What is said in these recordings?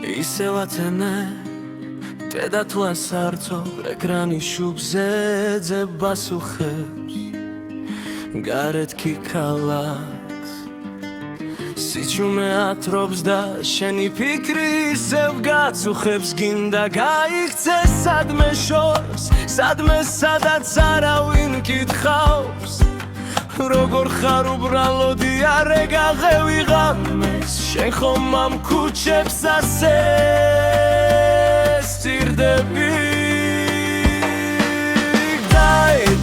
ისევათენე დედათლას არწო ეკრანის შუბზე ძებას უხებს გარეთ კი ქალაქს სიჩუმე ათრობს და შენი ფიქრი ისევ გაწუხებს გინდა გაიქცე სადმე შორს სადმე სადაც არავინ კითხავს როგორ ხარ უბრალოდი არ ეგაღევი ღამეს შენ ხომ ამ ქუჩებს ასე სცირდები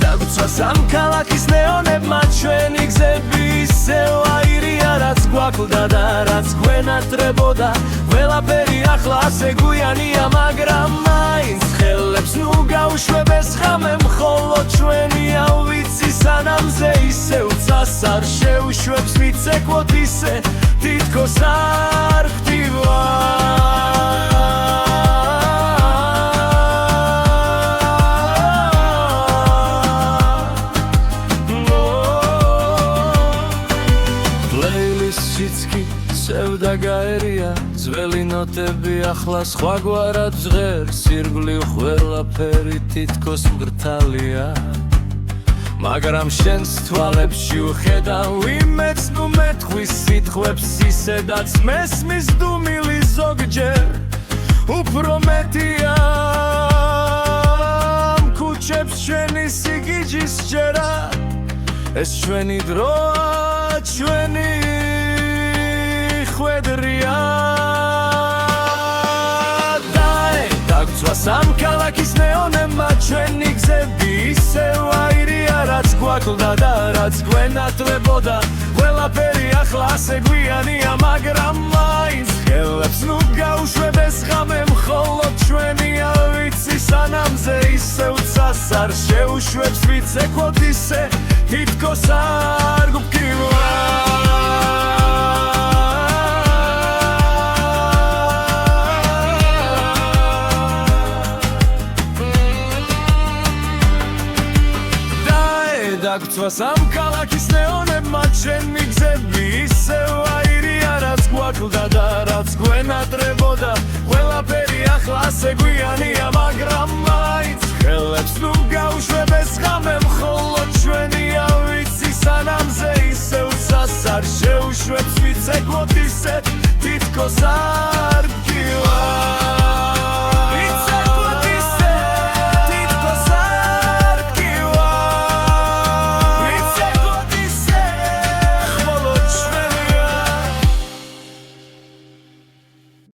დაგუცვა სამქალაქის ნეონებმა ჩვენი გზები ისევ აირია რაც გვაკლდა და რაც გვენატრებოდა ყველაფერი ახლა ასე გვიანია მაგრამ მაინც ხელებს ნუ გაუშვებს ღამე მხოლოდ ჩვენია ვიცი სანამზე ისევ წას არ შეუშვებს ვიცეკვოთ ისე თითქოს არ ვთივარ გაერია ძველი ნოტები ახლა სხვაგვარად ჟღერს ირგვლივ ყველაფერი თითქოს მგრთალია მაგრამ შენს თვალებში ვხედავ იმედს ნუ მეტყვის სიტყვებს ისედაც მესმის დუმილი ზოგჯერ უფრო მეტია ქუჩებს ჩვენი სიგიჯის ჯერა ეს ჩვენი დროა ჩვენი ხვედრია დაგუცვა სამქალაქის ნეონებმა ჩვენი გზები ისევ აირია რაც გვაკლდა და რაც გვენატრებოდა ყველაფერი ახლა ასე გვიანია მაგრამ მაინც ხელებს ნუ გაუშვებს ღამე მხოლოდ ჩვენია ვიცი სანამზე ისევ წას არ შეუშვებს ვიცეკვოთ ისე თითქოს არ გვგივარ დაგუცვა სამქალაქის ნეონებმა ჩვენი გზები ისევ აირია რაც გვაკლდა და რაც გვენატრებოდა ყველაფერი ახლა ასე გვიანია მაგრამ მაინც ხელებს ნუ გაუშვებს ღამე მხოლოდ ჩვენია ვიცი სანამზე ისევ წას არ შეუშვებს ვიცეკვოთ ისე თითქოს არ